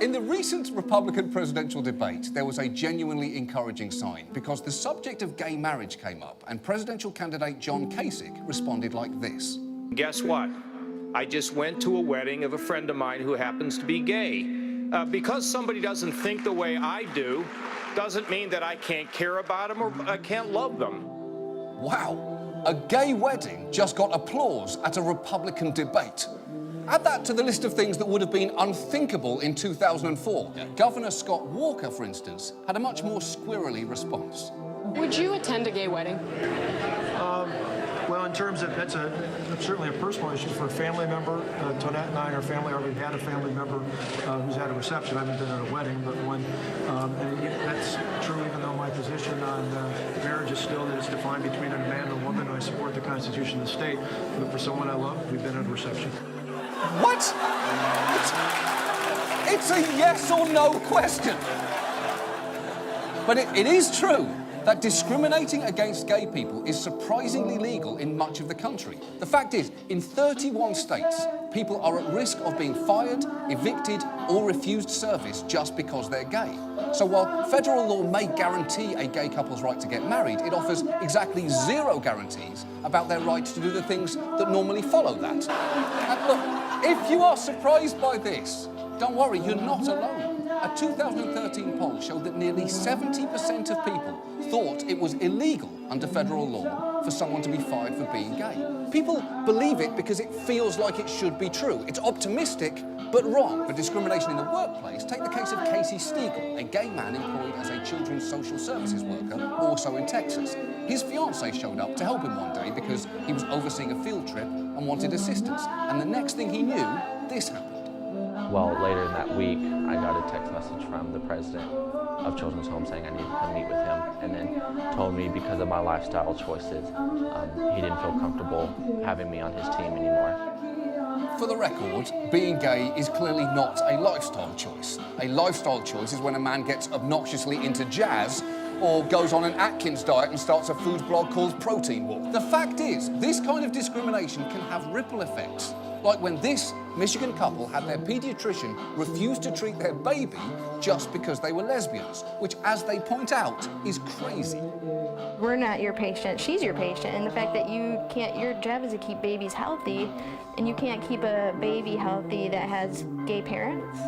In the recent Republican presidential debate, there was a genuinely encouraging sign because the subject of gay marriage came up and presidential candidate John Kasich responded like this. Guess what? I just went to a wedding of a friend of mine who happens to be gay. Because somebody doesn't think the way I do, doesn't mean that I can't care about them or I can't love them. Wow, a gay wedding just got applause at a Republican debate. Add that to the list of things that would have been unthinkable in 2004. Governor Scott Walker, for instance, had a much more squirrely response. Would you attend a gay wedding? Well, in terms of, that's certainly a personal issue for a family member. Tonette and I, our family, already had a family member who's at a reception. I haven't been at a wedding, but one. And that's true even though my position on marriage is still that it's defined between a man and a woman, and I support the Constitution of the state. But for someone I love, we've been at a reception. What? It's a yes or no question. But it is true that discriminating against gay people is surprisingly legal in much of the country. The fact is, in 31 states, people are at risk of being fired, evicted, or refused service just because they're gay. So while federal law may guarantee a gay couple's right to get married, it offers exactly zero guarantees about their right to do the things that normally follow that. And look, if you are surprised by this, don't worry, you're not alone. A 2013 poll showed that nearly 70% of people thought it was illegal under federal law for someone to be fired for being gay. People believe it because it feels like it should be true. It's optimistic, but wrong. For discrimination in the workplace, take the case of Casey Stiegel, a gay man employed as a children's social services worker, also in Texas. His fiancée showed up to help him one day because he was overseeing a field trip and wanted assistance. And the next thing he knew, this happened. Well, later in that week, I got a text message from the president of Children's Home saying I needed to come meet with him, and then told me because of my lifestyle choices, he didn't feel comfortable having me on his team anymore. For the record, being gay is clearly not a lifestyle choice. A lifestyle choice is when a man gets obnoxiously into jazz or goes on an Atkins diet and starts a food blog called Protein War. The fact is, this kind of discrimination can have ripple effects. Like when this Michigan couple had their pediatrician refuse to treat their baby just because they were lesbians, which, as they point out, is crazy. We're not your patient, she's your patient, and the fact that your job is to keep babies healthy, and you can't keep a baby healthy that has gay parents.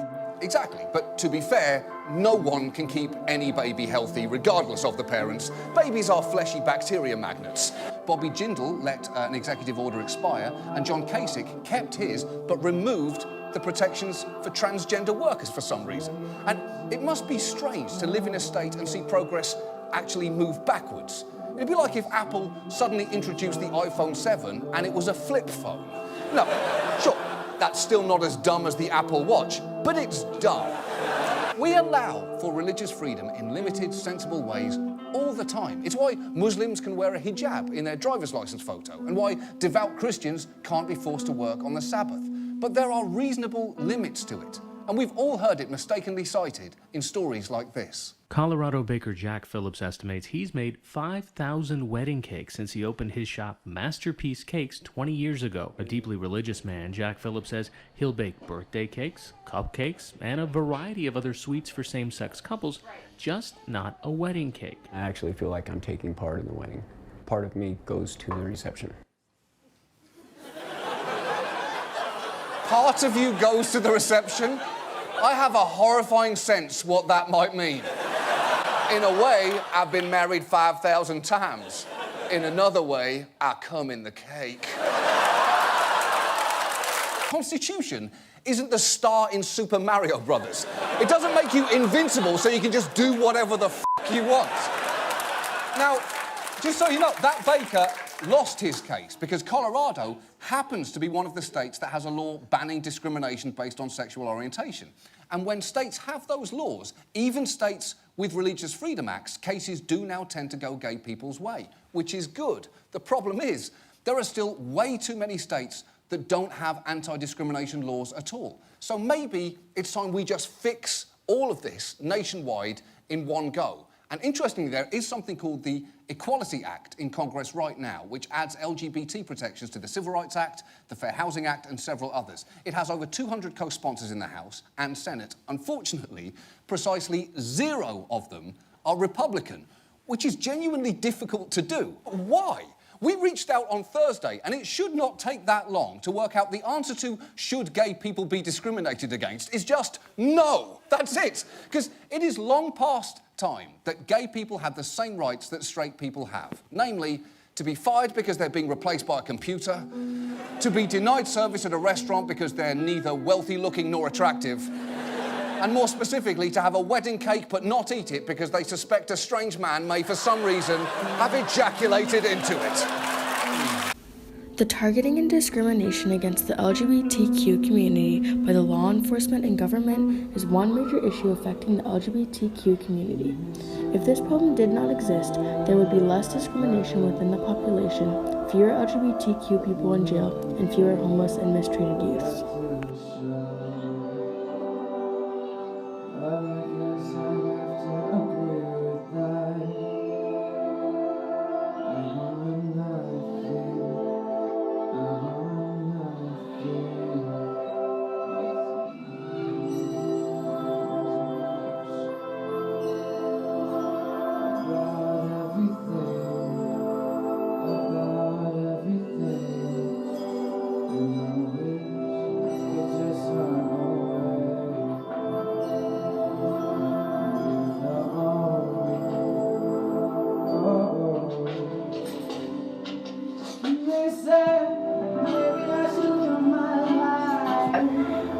Exactly, but to be fair, no one can keep any baby healthy regardless of the parents. Babies are fleshy bacteria magnets. Bobby Jindal let an executive order expire, and John Kasich kept his, but removed the protections for transgender workers for some reason. And it must be strange to live in a state and see progress actually move backwards. It'd be like if Apple suddenly introduced the iPhone 7 and it was a flip phone. No, sure, that's still not as dumb as the Apple Watch, but it's dumb. We allow for religious freedom in limited, sensible ways all the time. It's why Muslims can wear a hijab in their driver's license photo, and why devout Christians can't be forced to work on the Sabbath. But there are reasonable limits to it, and we've all heard it mistakenly cited in stories like this. Colorado baker Jack Phillips estimates he's made 5,000 wedding cakes since he opened his shop Masterpiece Cakes 20 years ago. A deeply religious man, Jack Phillips says he'll bake birthday cakes, cupcakes, and a variety of other sweets for same-sex couples, just not a wedding cake. I actually feel like I'm taking part in the wedding. Part of me goes to the reception. Part of you goes to the reception? I have a horrifying sense what that might mean. In a way, I've been married 5,000 times. In another way, I come in the cake. Constitution isn't the star in Super Mario Brothers. It doesn't make you invincible so you can just do whatever the f*** you want. Now, just so you know, that baker lost his case because Colorado happens to be one of the states that has a law banning discrimination based on sexual orientation. And when states have those laws, even states with religious freedom acts, cases do now tend to go gay people's way, which is good. The problem is, there are still way too many states that don't have anti-discrimination laws at all. So maybe it's time we just fix all of this nationwide in one go. And interestingly, there is something called the Equality Act in Congress right now, which adds LGBT protections to the Civil Rights Act, the Fair Housing Act, and several others. It has over 200 co-sponsors in the House and Senate. Unfortunately, precisely 0 of them are Republican, which is genuinely difficult to do. Why? We reached out on Thursday, and it should not take that long to work out the answer to should gay people be discriminated against is just no. That's it. Because it is long past time that gay people have the same rights that straight people have. Namely, to be fired because they're being replaced by a computer, to be denied service at a restaurant because they're neither wealthy-looking nor attractive, and more specifically, to have a wedding cake but not eat it because they suspect a strange man may, for some reason, have ejaculated into it. The targeting and discrimination against the LGBTQ community by the law enforcement and government is one major issue affecting the LGBTQ community. If this problem did not exist, there would be less discrimination within the population, fewer LGBTQ people in jail, and fewer homeless and mistreated youths.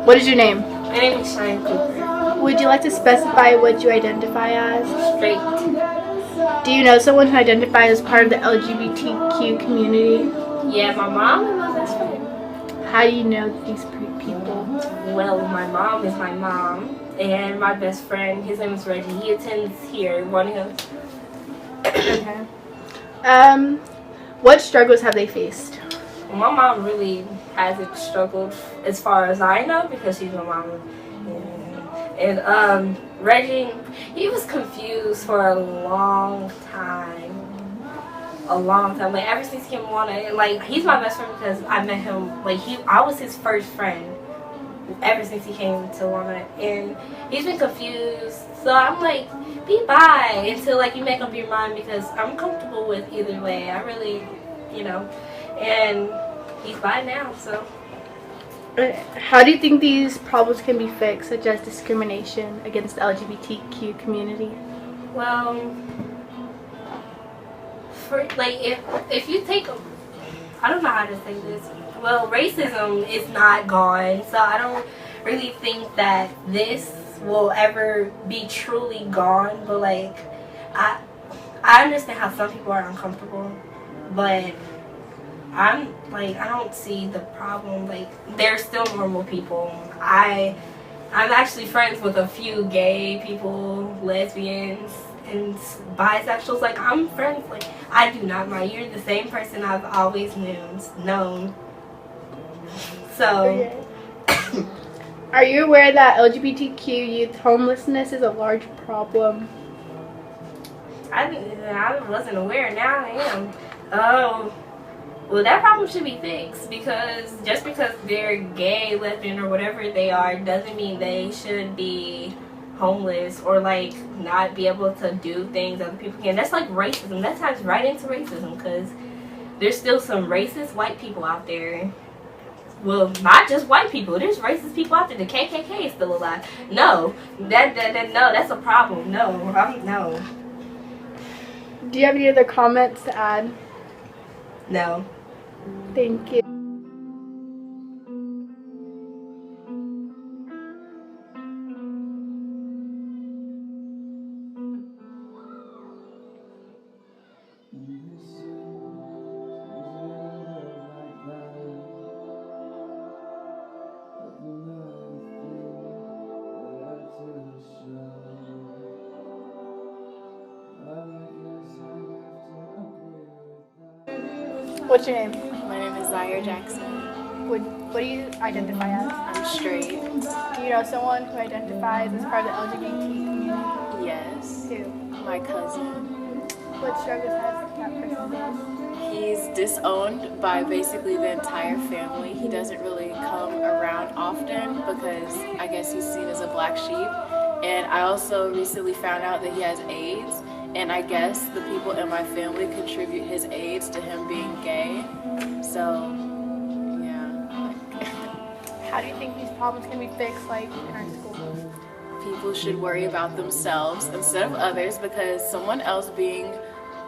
What is your name? My name is Shine Cooper. Would you like to specify what you identify as? Straight. Do you know someone who identifies as part of the LGBTQ community? Yeah, my mom and my best friend. How do you know these people? Well, my mom is my mom, and my best friend, his name is Reggie. He attends here, One Hills. Okay. What struggles have they faced? My mom really hasn't struggled as far as I know because she's my mom. And Reggie, he was confused for a long time. Like ever since he came on, like he's my best friend because I met him. Like I was his first friend ever since he came to Walnut, and he's been confused. So I'm like, be bye until like you make up your mind because I'm comfortable with either way. I really, and he's bi now, so. How do you think these problems can be fixed, such as discrimination against the LGBTQ community? Well, for like if you take, I don't know how to say this. Well, racism is not gone, so I don't really think that this will ever be truly gone. But like, I understand how some people are uncomfortable, but I don't see the problem. Like, they're still normal people. I'm actually friends with a few gay people, lesbians, and bisexuals. Like, I'm friends. Like, I do not mind. You're the same person I've always known. So. Okay. Are you aware that LGBTQ youth homelessness is a large problem? I wasn't aware. Now I am. Oh. Well, that problem should be fixed because just because they're gay, lesbian, or whatever they are doesn't mean they should be homeless or like not be able to do things other people can. That's like racism. That ties right into racism because there's still some racist white people out there. Well, not just white people. There's racist people out there. The KKK is still alive. No, no, that's a problem. No. Do you have any other comments to add? No. Thank you. What's your name? My name is Zaire Jackson. What do you identify as? I'm straight. Do you know someone who identifies as part of the LGBT community? Yes. Who? My cousin. What struggles has that person faced? He's disowned by basically the entire family. He doesn't really come around often because I guess he's seen as a black sheep. And I also recently found out that he has AIDS, and I guess the people in my family contribute his AIDS to him being gay. So, yeah. How do you think these problems can be fixed, like in our school? People should worry about themselves instead of others, because someone else being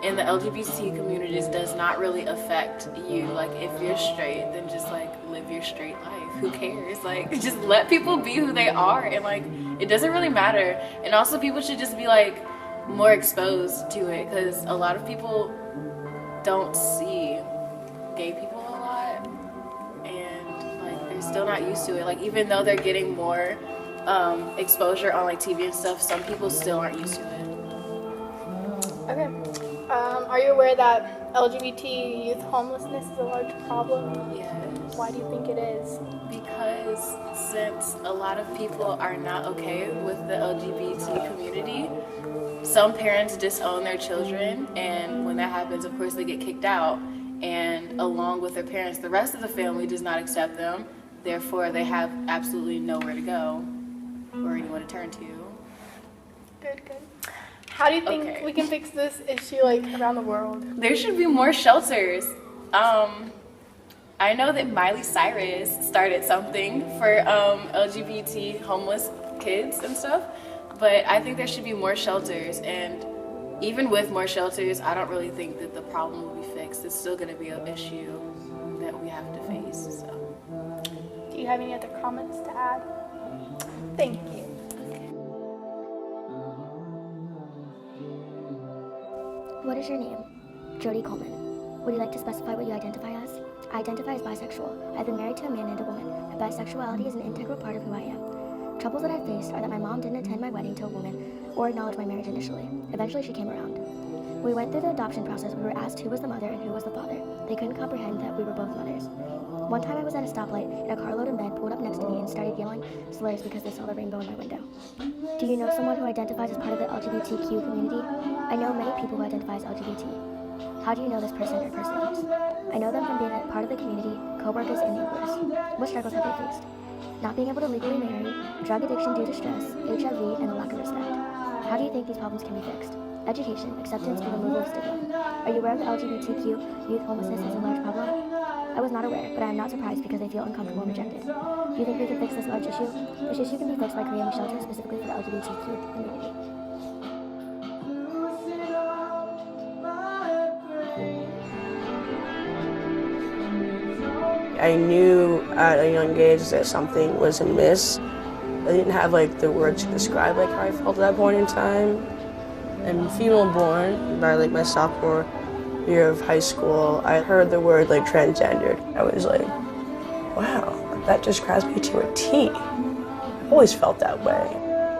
in the LGBT communities does not really affect you. Like, if you're straight, then just like live your straight life. Who cares? Like, just let people be who they are, and like it doesn't really matter. And also, people should just be like more exposed to it, because a lot of people don't see gay people a lot, and like they're still not used to it. Like, even though they're getting more exposure on like TV and stuff, some people still aren't used to it. Okay. Are you aware that LGBT youth homelessness is a large problem? Yes. Why do you think it is? Because since a lot of people are not okay with the LGBT community, some parents disown their children, and when that happens, of course, they get kicked out. And along with their parents, the rest of the family does not accept them. Therefore, they have absolutely nowhere to go or anyone to turn to. Good. How do you think we can fix this issue, like, around the world? There should be more shelters. I know that Miley Cyrus started something for LGBT homeless kids and stuff, but I think there should be more shelters, and even with more shelters, I don't really think that the problem will be fixed. It's still going to be an issue that we have to face. So. Do you have any other comments to add? Thank you. What is your name? Jody Coleman. Would you like to specify what you identify as? I identify as bisexual. I've been married to a man and a woman, and bisexuality is an integral part of who I am. Troubles that I've faced are that my mom didn't attend my wedding to a woman or acknowledge my marriage initially. Eventually she came around. We went through the adoption process. We were asked who was the mother and who was the father. They couldn't comprehend that we were both mothers. One time I was at a stoplight and a carload of men pulled up next to me and started yelling slurs because they saw the rainbow in my window. Do you know someone who identifies as part of the LGBTQ community? I know many people who identify as LGBT. How do you know this person or persons? I know them from being a part of the community, co-workers, and neighbors. What struggles have they faced? Not being able to legally marry, drug addiction due to stress, HIV, and a lack of respect. How do you think these problems can be fixed? Education, acceptance, and removal of stigma. Are you aware of the LGBTQ youth homelessness is a large problem? I was not aware, but I am not surprised because they feel uncomfortable and rejected. Do you think we can fix this large issue? This issue can be fixed by creating shelters specifically for the LGBTQ community. I knew at a young age that something was amiss. I didn't have like the words to describe like how I felt at that point in time. I'm female born by like my sophomore year of high school. I heard the word like transgendered. I was like, wow, that describes me to a T. I've always felt that way.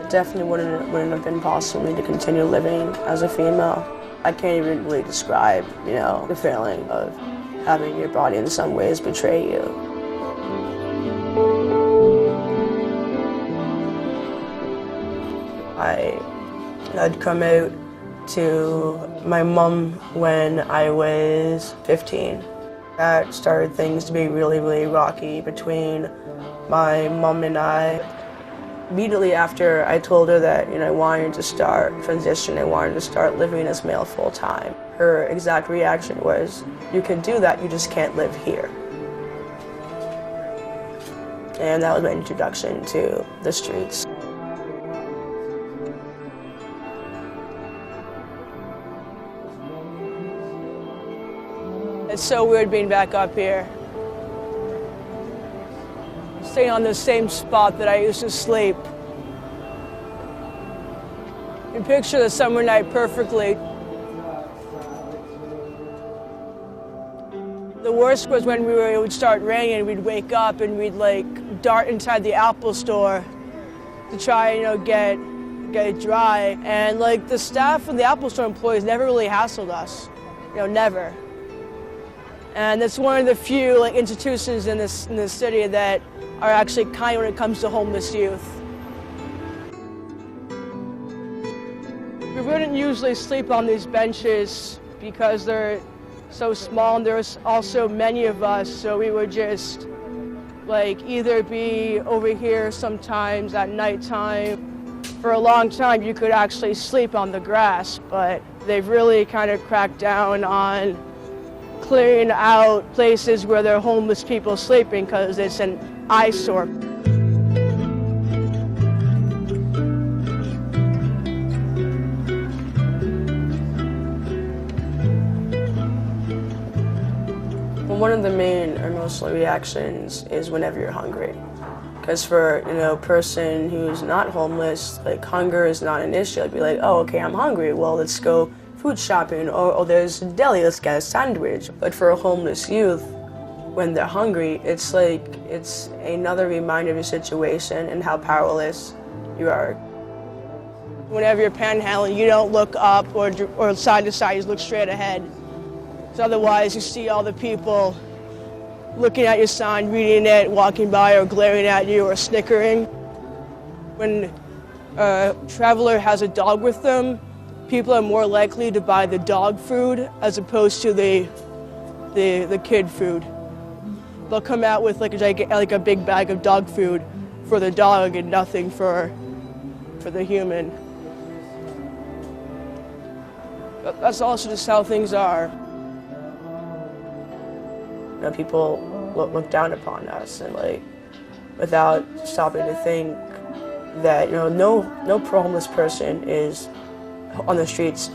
It definitely wouldn't have been possible for me to continue living as a female. I can't even really describe, the feeling of having your body in some ways betray you. I had come out to my mom when I was 15. That started things to be really, really rocky between my mom and I. Immediately after I told her that I wanted to start transition, I wanted to start living as male full time. Her exact reaction was, you can do that, you just can't live here. And that was my introduction to the streets. It's so weird being back up here. Staying on the same spot that I used to sleep. You can picture the summer night perfectly. The worst was when it would start raining and we'd wake up and we'd like dart inside the Apple store to try and get it dry. And like the staff and the Apple store employees never really hassled us, never. And it's one of the few institutions in this city that are actually kind when it comes to homeless youth. We really wouldn't usually sleep on these benches because they're so small, and there's also many of us, so we would just like either be over here sometimes at nighttime. For a long time you could actually sleep on the grass, but they've really kind of cracked down on clearing out places where there are homeless people sleeping because it's an eyesore. Well, one of the main emotional reactions is whenever you're hungry. Because for, a person who's not homeless, like, hunger is not an issue. I'd be like, oh, okay, I'm hungry. Well, let's go food shopping. Or, oh, there's a deli, let's get a sandwich. But for a homeless youth, when they're hungry, it's like, it's another reminder of your situation and how powerless you are. Whenever you're panhandling, you don't look up or side to side, you look straight ahead. Because otherwise, you see all the people looking at your sign, reading it, walking by, or glaring at you, or snickering. When a traveler has a dog with them, people are more likely to buy the dog food as opposed to the kid food. They'll come out with like a big bag of dog food for the dog and nothing for the human. That's also just how things are. People look down upon us, and like, without stopping to think that no pro-homeless person is on the streets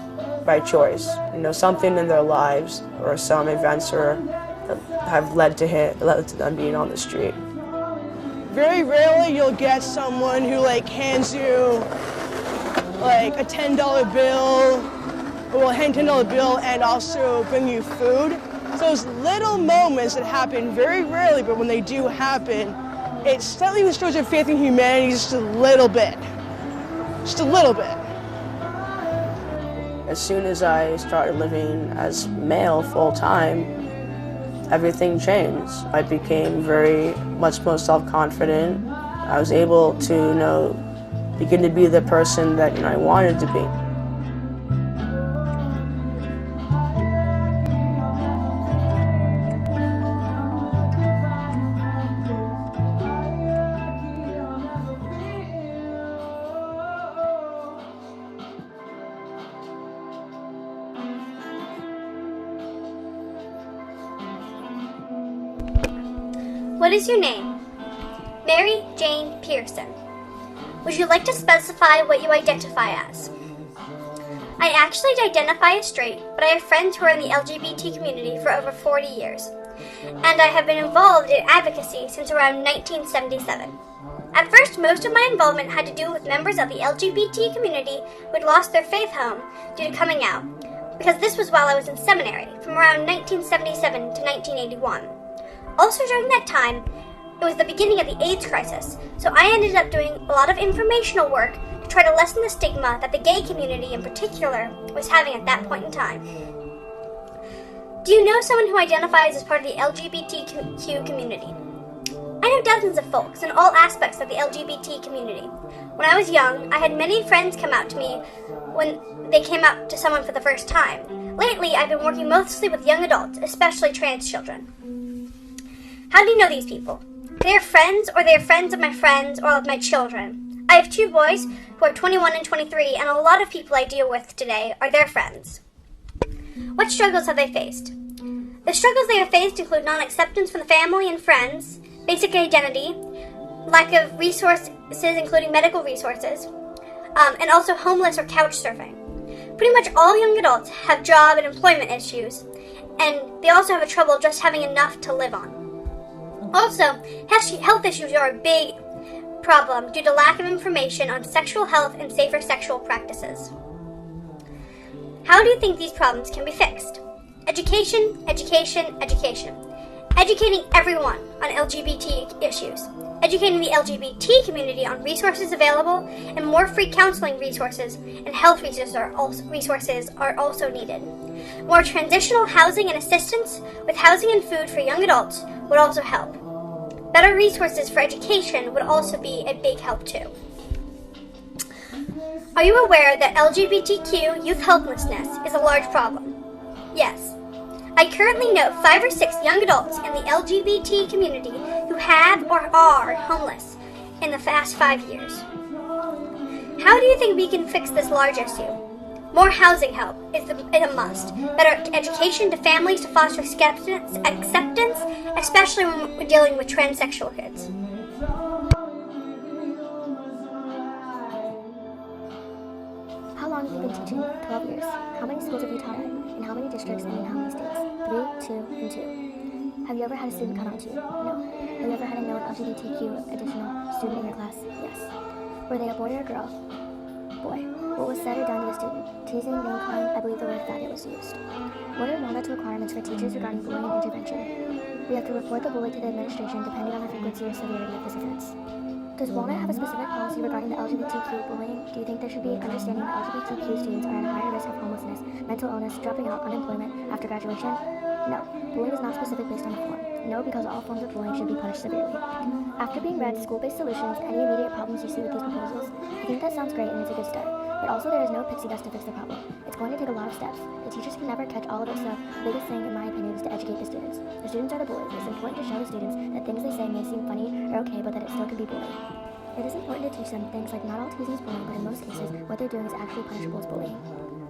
by choice. Something in their lives or some events have led to them being on the street. Very rarely you'll get someone who hands you a $10 bill, or will hand $10 bill and also bring you food. Those little moments that happen very rarely, but when they do happen, it slightly restores your faith in humanity just a little bit. Just a little bit. As soon as I started living as male full-time, everything changed. I became very much more self-confident. I was able to, begin to be the person that I wanted to be. What is your name? Mary Jane Pearson. Would you like to specify what you identify as? I actually identify as straight, but I have friends who are in the LGBT community for over 40 years, and I have been involved in advocacy since around 1977. At first, most of my involvement had to do with members of the LGBT community who had lost their faith home due to coming out, because this was while I was in seminary, from around 1977 to 1981. Also during that time, it was the beginning of the AIDS crisis, so I ended up doing a lot of informational work to try to lessen the stigma that the gay community in particular was having at that point in time. Do you know someone who identifies as part of the LGBTQ community? I know dozens of folks in all aspects of the LGBT community. When I was young, I had many friends come out to me when they came out to someone for the first time. Lately, I've been working mostly with young adults, especially trans children. How do you know these people? They are friends, or they are friends of my friends, or of my children. I have two boys who are 21 and 23, and a lot of people I deal with today are their friends. What struggles have they faced? The struggles they have faced include non-acceptance from the family and friends, basic identity, lack of resources, including medical resources, and also homeless or couch surfing. Pretty much all young adults have job and employment issues, and they also have trouble just having enough to live on. Also, health issues are a big problem due to lack of information on sexual health and safer sexual practices. How do you think these problems can be fixed? Education, education, education. Educating everyone on LGBT issues. Educating the LGBT community on resources available, and more free counseling resources and health resources are also needed. More transitional housing and assistance with housing and food for young adults would also help. Better resources for education would also be a big help too. Are you aware that LGBTQ youth homelessness is a large problem? Yes. I currently know 5 or 6 young adults in the LGBT community who have or are homeless in the past 5 years. How do you think we can fix this large issue? More housing help is a must. Better education to families to foster acceptance, especially when we're dealing with transsexual kids. How long have you been teaching? 12 years. How many schools have you taught at? In how many districts and in how many states? 3, 2, and 2. Have you ever had a student come out to you? No. Have you ever had a known LGBTQ additional student in your class? Yes. Were they a boy or a girl? Boy. What was said or done to a student? Teasing, name calling, I believe the word faggot was used. What are Walnut's requirements for teachers regarding bullying and intervention? We have to report the bully to the administration depending on the frequency or severity of this offense. Does Walnut have a specific policy regarding the LGBTQ bullying? Do you think there should be understanding that LGBTQ students are at a higher risk of homelessness, mental illness, dropping out, unemployment after graduation? No. Bullying is not specific based on the form. No, because all forms of bullying should be punished severely. After being read School-Based Solutions, any immediate problems you see with these proposals? I think that sounds great and it's a good start. But also there is no pixie dust to fix the problem. It's going to take a lot of steps. The teachers can never catch all of it, so the biggest thing, in my opinion, is to educate the students. The students are the bullies. It's important to show the students that things they say may seem funny or okay, but that it still could be bullying. It is important to teach them things like not all teasing is bullying, but in most cases, what they're doing is actually punishable as bullying.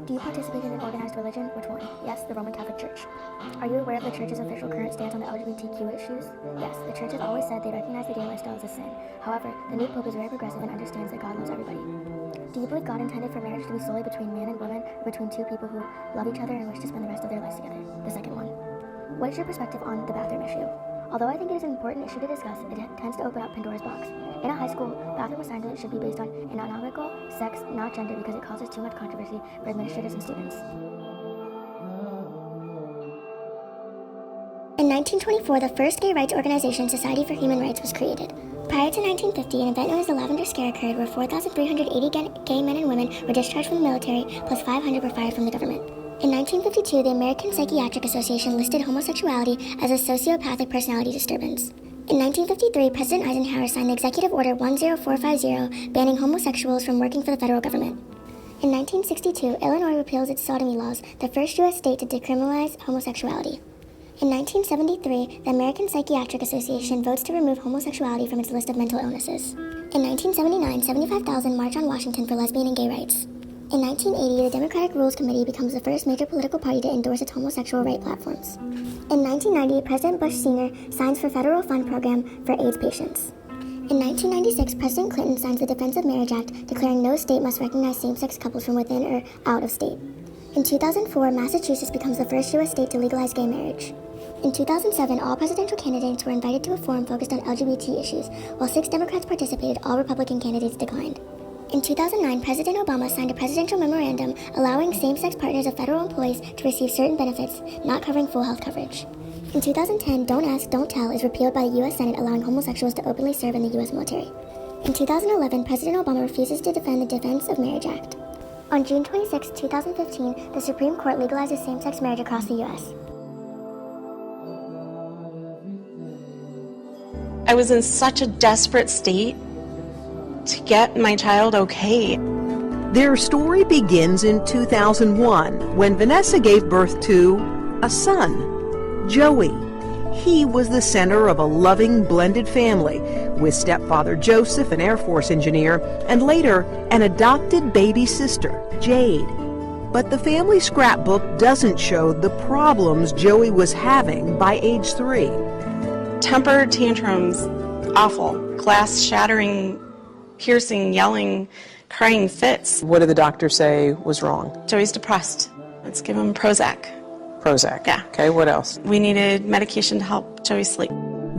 Do you participate in an organized religion? Which one? Yes, the Roman Catholic Church. Are you aware of the Church's official current stance on the LGBTQ issues? Yes, the Church has always said they recognize the gay lifestyle as a sin. However, the new Pope is very progressive and understands that God loves everybody. Do you believe God intended for marriage to be solely between man and woman, or between two people who love each other and wish to spend the rest of their lives together? The second one. What is your perspective on the bathroom issue? Although I think it is an important issue to discuss, it tends to open up Pandora's box. In a high school, bathroom assignment should be based on anatomical, sex, not gender, because it causes too much controversy for administrators and students. In 1924, the first gay rights organization, Society for Human Rights, was created. Prior to 1950, an event known as the Lavender Scare occurred where 4,380 gay men and women were discharged from the military, plus 500 were fired from the government. In 1952, the American Psychiatric Association listed homosexuality as a sociopathic personality disturbance. In 1953, President Eisenhower signed the Executive Order 10450, banning homosexuals from working for the federal government. In 1962, Illinois repeals its sodomy laws, the first U.S. state to decriminalize homosexuality. In 1973, the American Psychiatric Association votes to remove homosexuality from its list of mental illnesses. In 1979, 75,000 march on Washington for lesbian and gay rights. In 1980, the Democratic Rules Committee becomes the first major political party to endorse its homosexual right platforms. In 1990, President Bush Sr. signs for federal fund program for AIDS patients. In 1996, President Clinton signs the Defense of Marriage Act, declaring no state must recognize same-sex couples from within or out of state. In 2004, Massachusetts becomes the first U.S. state to legalize gay marriage. In 2007, all presidential candidates were invited to a forum focused on LGBT issues. While 6 Democrats participated, all Republican candidates declined. In 2009, President Obama signed a presidential memorandum allowing same-sex partners of federal employees to receive certain benefits, not covering full health coverage. In 2010, Don't Ask, Don't Tell is repealed by the U.S. Senate, allowing homosexuals to openly serve in the U.S. military. In 2011, President Obama refuses to defend the Defense of Marriage Act. On June 26, 2015, the Supreme Court legalizes same-sex marriage across the U.S. I was in such a desperate state to get my child okay. Their story begins in 2001 when Vanessa gave birth to a son, Joey. He was the center of a loving blended family with stepfather Joseph, an Air Force engineer, and later an adopted baby sister, Jade. But the family scrapbook doesn't show the problems Joey was having by age 3. Temper tantrums, awful, glass shattering, piercing, yelling, crying fits. What did the doctor say was wrong? Joey's depressed. Let's give him Prozac. Prozac. Yeah. Okay, what else? We needed medication to help Joey sleep.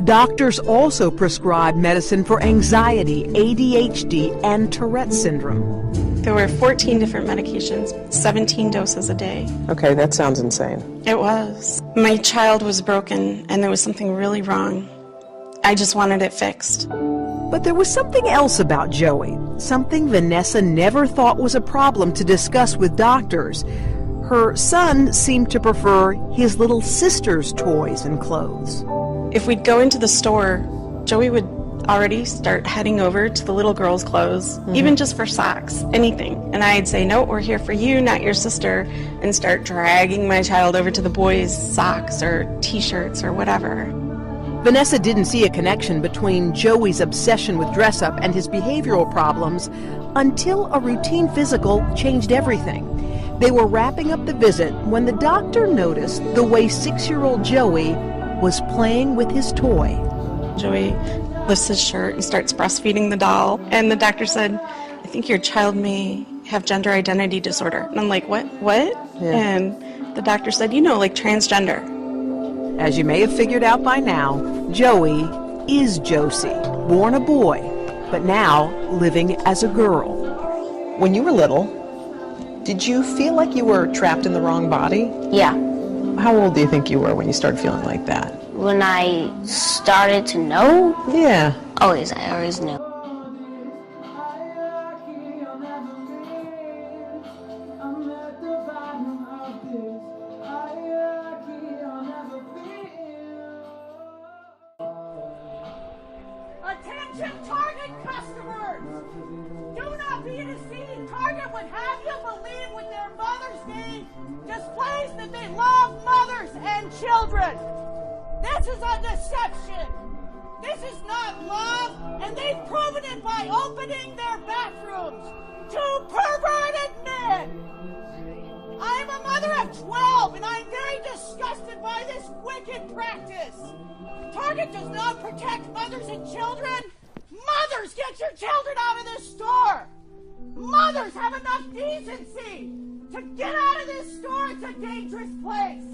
Doctors also prescribed medicine for anxiety, ADHD, and Tourette's syndrome. There were 14 different medications, 17 doses a day. Okay, that sounds insane. It was. My child was broken and there was something really wrong. I just wanted it fixed. But there was something else about Joey, something Vanessa never thought was a problem to discuss with doctors. Her son seemed to prefer his little sister's toys and clothes. If we'd go into the store, Joey would already start heading over to the little girl's clothes, even just for socks, anything. And I'd say, no, we're here for you, not your sister, and start dragging my child over to the boys' socks or t-shirts or whatever. Vanessa didn't see a connection between Joey's obsession with dress-up and his behavioral problems until a routine physical changed everything. They were wrapping up the visit when the doctor noticed the way 6-year-old Joey was playing with his toy. Joey lifts his shirt and starts breastfeeding the doll, and the doctor said, I think your child may have gender identity disorder. And I'm like, what? Yeah. And the doctor said, you know, like transgender. As you may have figured out by now, Joey is Josie, born a boy, but now living as a girl. When you were little, did you feel like you were trapped in the wrong body? Yeah. How old do you think you were when you started feeling like that? When I started to know? Yeah. I always knew. Attention Target customers! Do not be deceived. Target would have you believe with their Mother's Day displays that they love mothers and children. This is a deception. This is not love, and they've proven it by opening their bathrooms to perverted men. I'm a mother of 12, and I'm very disgusted by this wicked practice. Target does not protect mothers and children. Mothers, get your children out of this store. Mothers, have enough decency to get out of this store. It's a dangerous place.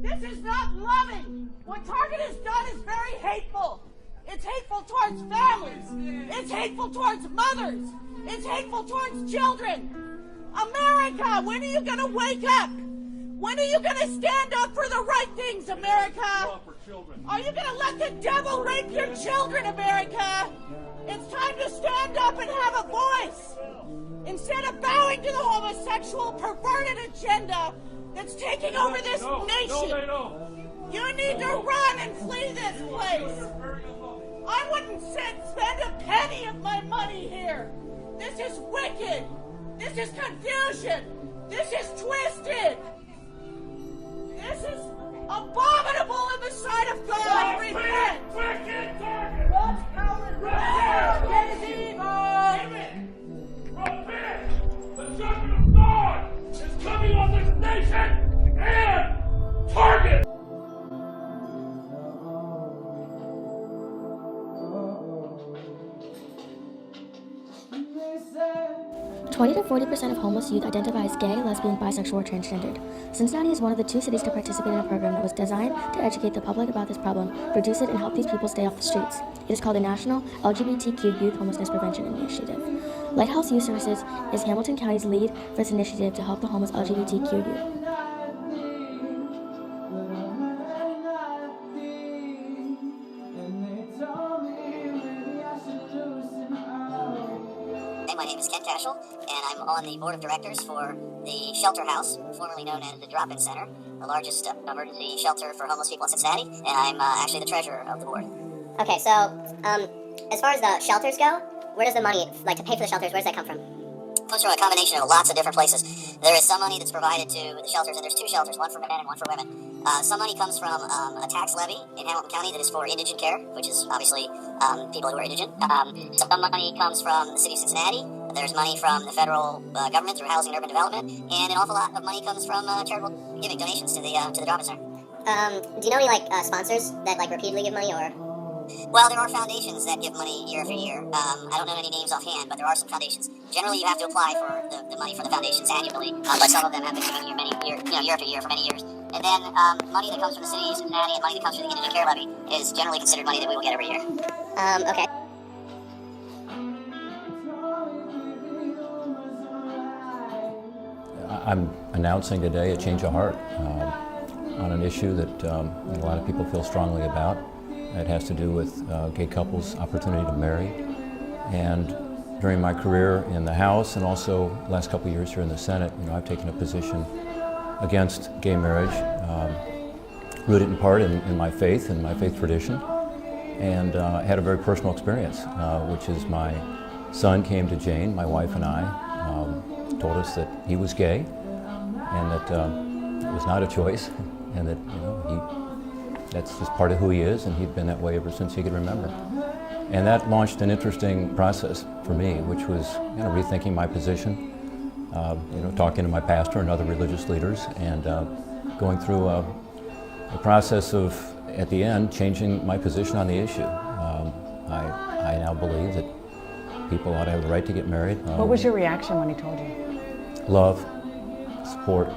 This is not loving. What Target has done is very hateful. It's hateful towards families. It's hateful towards mothers. It's hateful towards children. America, when are you going to wake up? When are you going to stand up for the right things, America? Are you going to let the devil rape your children, America? It's time to stand up and have a voice. Instead of bowing to the homosexual perverted agenda that's taking over this nation, you need to run and flee this place. I wouldn't spend a penny of my money here. This is wicked. This is confusion. This is twisted. This is abominable in the sight of God. Repent. God's power and repent. It is evil. Repent. The judgment of God is coming on this nation and Target. 20 to 40% of homeless youth identify as gay, lesbian, bisexual, or transgendered. Cincinnati is one of the 2 cities to participate in a program that was designed to educate the public about this problem, reduce it, and help these people stay off the streets. It is called the National LGBTQ Youth Homelessness Prevention Initiative. Lighthouse Youth Services is Hamilton County's lead for this initiative to help the homeless LGBTQ youth. My name is Ken Cashel, and I'm on the board of directors for the Shelter House, formerly known as the Drop-In Center, the largest emergency shelter for homeless people in Cincinnati, and I'm actually the treasurer of the board. Okay, so as far as the shelters go, where does the money, like to pay for the shelters, where does that come from? It comes from a combination of lots of different places. There is some money that's provided to the shelters, and there's 2 shelters, one for men and one for women. Some money comes from a tax levy in Hamilton County that is for indigent care, which is obviously people who are indigent. Some money comes from the city of Cincinnati. There's money from the federal government through Housing and Urban Development, and an awful lot of money comes from charitable giving, donations to the Drop-In Center. Do you know any sponsors that repeatedly give money, or? Well, there are foundations that give money year after year. I don't know any names offhand, but there are some foundations. Generally, you have to apply for the money for the foundations annually, but some of them have been giving you year after year for many years. And then money that comes from the city of Cincinnati and money that comes from the indigent care levy is generally considered money that we will get every year. Okay. I'm announcing today a change of heart on an issue that a lot of people feel strongly about. It has to do with gay couples' opportunity to marry. And during my career in the House and also the last couple of years here in the Senate, I've taken a position against gay marriage, rooted in part in my faith and my faith tradition. and had a very personal experience, which is my son came to Jane, my wife and I, told us that he was gay, and that it was not a choice, and that that's just part of who he is, and he'd been that way ever since he could remember. And that launched an interesting process for me, which was rethinking my position, talking to my pastor and other religious leaders, and going through a process of, at the end, changing my position on the issue. I now believe that people ought to have the right to get married. What was your reaction when he told you? Love, support,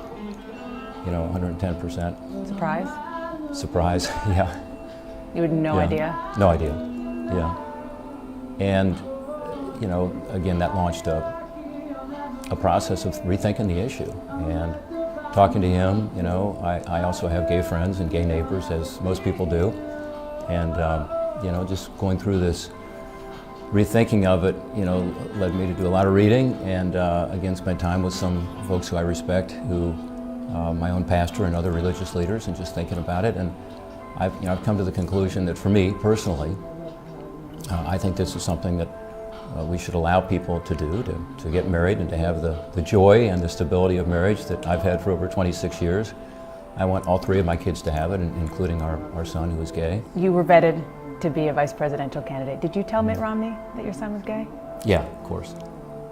110%. Surprise? Surprise, yeah. You had no idea? No idea, yeah. And, again, that launched a process of rethinking the issue. And talking to him, I also have gay friends and gay neighbors, as most people do. And, just going through this rethinking of it, led me to do a lot of reading and, again, spend time with some folks who I respect, my own pastor and other religious leaders, and just thinking about it. And I've come to the conclusion that for me, personally, I think this is something that we should allow people to do, to get married and to have the joy and the stability of marriage that I've had for over 26 years. I want all three of my kids to have it, including our son who is gay. You were vetted to be a vice presidential candidate. Did you tell Mitt Romney that your son was gay? Yeah, of course.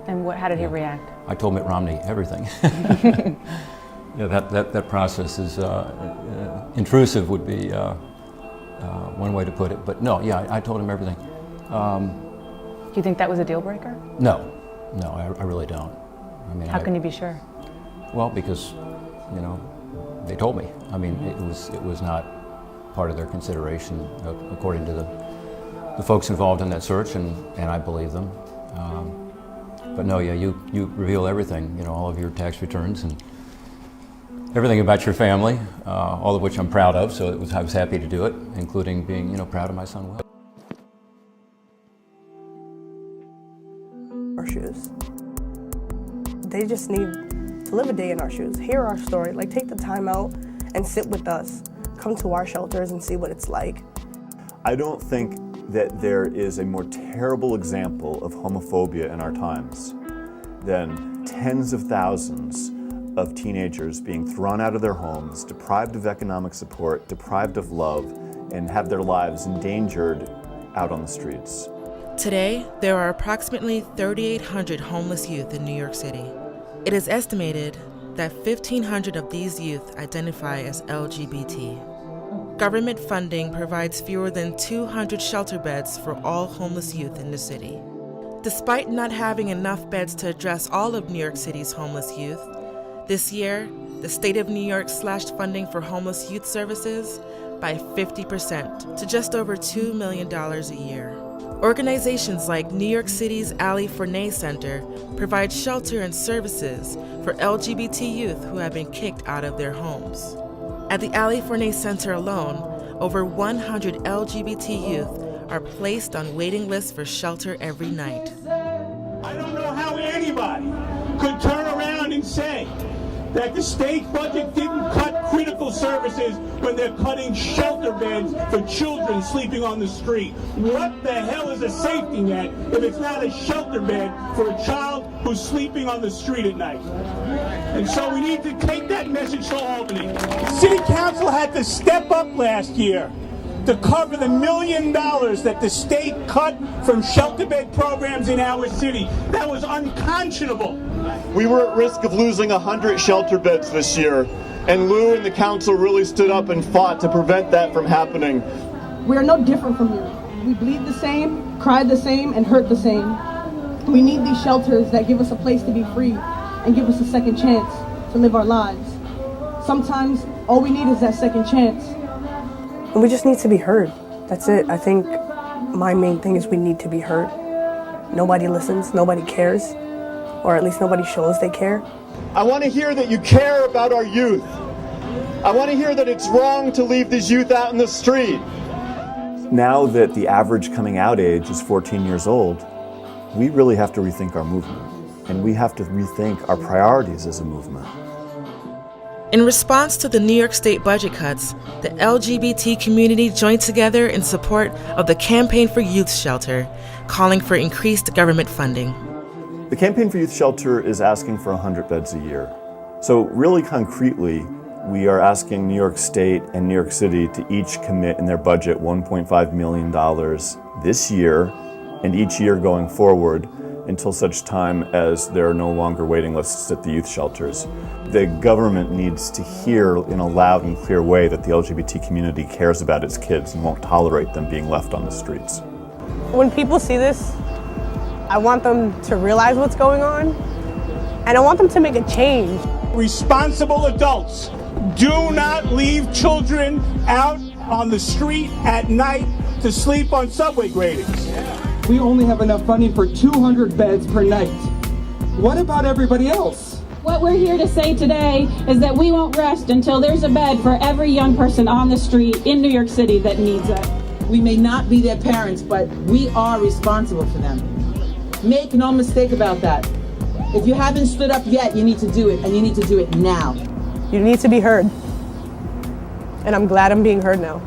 And how did he react? I told Mitt Romney everything. That process is intrusive would be one way to put it. But no, I told him everything. Do you think that was a deal breaker? No, I really don't. How can you be sure? Well, because, they told me. It was not part of their consideration, according to the folks involved in that search, and I believe them. But no, you reveal everything, all of your tax returns and everything about your family, all of which I'm proud of, so I was happy to do it, including being, proud of my son Will. Our shoes. They just need to live a day in our shoes, hear our story, take the time out and sit with us, come to our shelters and see what it's like. I don't think that there is a more terrible example of homophobia in our times than tens of thousands of teenagers being thrown out of their homes, deprived of economic support, deprived of love, and have their lives endangered out on the streets. Today, there are approximately 3,800 homeless youth in New York City. It is estimated that 1,500 of these youth identify as LGBT. Government funding provides fewer than 200 shelter beds for all homeless youth in the city. Despite not having enough beds to address all of New York City's homeless youth, this year, the state of New York slashed funding for homeless youth services by 50% to just over $2 million a year. Organizations like New York City's Ali Forney Center provide shelter and services for LGBT youth who have been kicked out of their homes. At the Ali Forney Center alone, over 100 LGBT youth are placed on waiting lists for shelter every night. I don't know how anybody could turn around and say that the state budget didn't cut critical services when they're cutting shelter beds for children sleeping on the street. What the hell is a safety net if it's not a shelter bed for a child who's sleeping on the street at night? And so we need to take that message to Albany. City Council had to step up last year to cover the $1 million that the state cut from shelter bed programs in our city. That was unconscionable. We were at risk of losing 100 shelter beds this year, and Lou and the council really stood up and fought to prevent that from happening. We are no different from you. We bleed the same, cry the same, and hurt the same. We need these shelters that give us a place to be free and give us a second chance to live our lives. Sometimes all we need is that second chance. And we just need to be heard. That's it. I think my main thing is we need to be heard. Nobody listens, nobody cares, or at least nobody shows they care. I want to hear that you care about our youth. I want to hear that it's wrong to leave these youth out in the street. Now that the average coming out age is 14 years old, we really have to rethink our movement, and we have to rethink our priorities as a movement. In response to the New York State budget cuts, the LGBT community joined together in support of the Campaign for Youth Shelter, calling for increased government funding. The Campaign for Youth Shelter is asking for 100 beds a year. So really concretely, we are asking New York State and New York City to each commit in their budget $1.5 million this year and each year going forward until such time as there are no longer waiting lists at the youth shelters. The government needs to hear in a loud and clear way that the LGBT community cares about its kids and won't tolerate them being left on the streets. When people see this, I want them to realize what's going on, and I want them to make a change. Responsible adults, do not leave children out on the street at night to sleep on subway gratings. We only have enough funding for 200 beds per night. What about everybody else? What we're here to say today is that we won't rest until there's a bed for every young person on the street in New York City that needs it. We may not be their parents, but we are responsible for them. Make no mistake about that. If you haven't stood up yet, you need to do it, and you need to do it now. You need to be heard. And I'm glad I'm being heard now.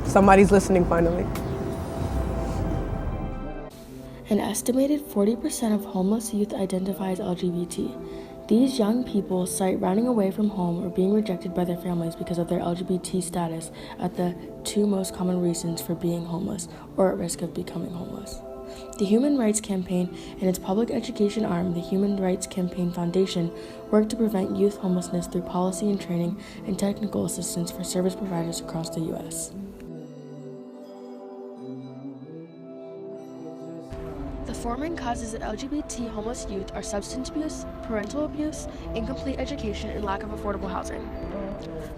Somebody's listening finally. An estimated 40% of homeless youth identify as LGBT. These young people cite running away from home or being rejected by their families because of their LGBT status as the two most common reasons for being homeless or at risk of becoming homeless. The Human Rights Campaign and its public education arm, the Human Rights Campaign Foundation, work to prevent youth homelessness through policy and training and technical assistance for service providers across the U.S. The four main causes of LGBT homeless youth are substance abuse, parental abuse, incomplete education, and lack of affordable housing.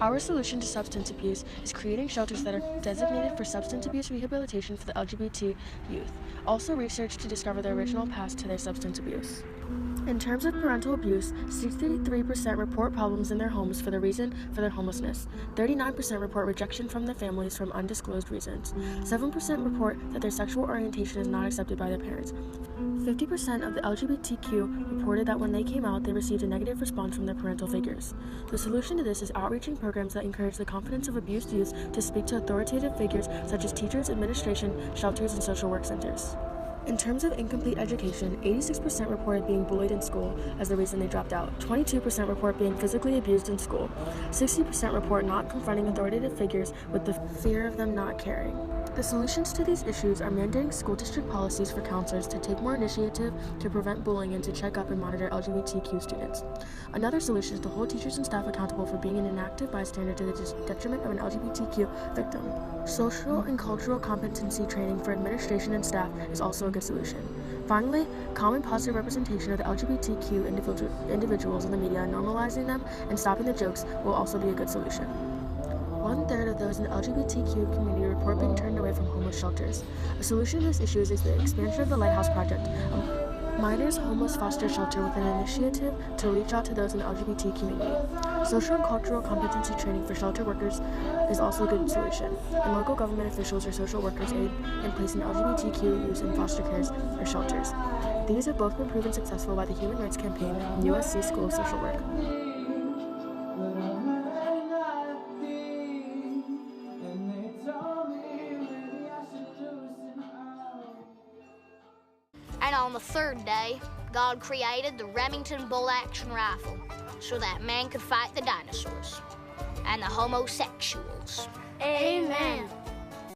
Our solution to substance abuse is creating shelters that are designated for substance abuse rehabilitation for the LGBT youth, also research to discover the original path to their substance abuse. In terms of parental abuse, 63% report problems in their homes for the reason for their homelessness. 39% report rejection from their families from undisclosed reasons. 7% report that their sexual orientation is not accepted by their parents. 50% of the LGBTQ reported that when they came out, they received a negative response from their parental figures. The solution to this is outreaching programs that encourage the confidence of abused youth to speak to authoritative figures such as teachers, administration, shelters, and social work centers. In terms of incomplete education, 86% reported being bullied in school as the reason they dropped out. 22% report being physically abused in school. 60% report not confronting authoritative figures with the fear of them not caring. The solutions to these issues are mandating school district policies for counselors to take more initiative to prevent bullying and to check up and monitor LGBTQ students. Another solution is to hold teachers and staff accountable for being an inactive bystander to the detriment of an LGBTQ victim. Social and cultural competency training for administration and staff is also a good solution. Finally, common positive representation of the LGBTQ individuals in the media, normalizing them and stopping the jokes will also be a good solution. 1/3 of those in the LGBTQ community report being turned away from homeless shelters. A solution to this issue is the expansion of the Lighthouse Project, a minors homeless foster shelter with an initiative to reach out to those in the LGBT community. Social and cultural competency training for shelter workers is also a good solution, and local government officials or social workers aid in placing LGBTQ youth in foster cares or shelters. These have both been proven successful by the Human Rights Campaign and USC School of Social Work. And on the third day, God created the Remington bolt-action rifle so that man could fight the dinosaurs and the homosexuals. Amen.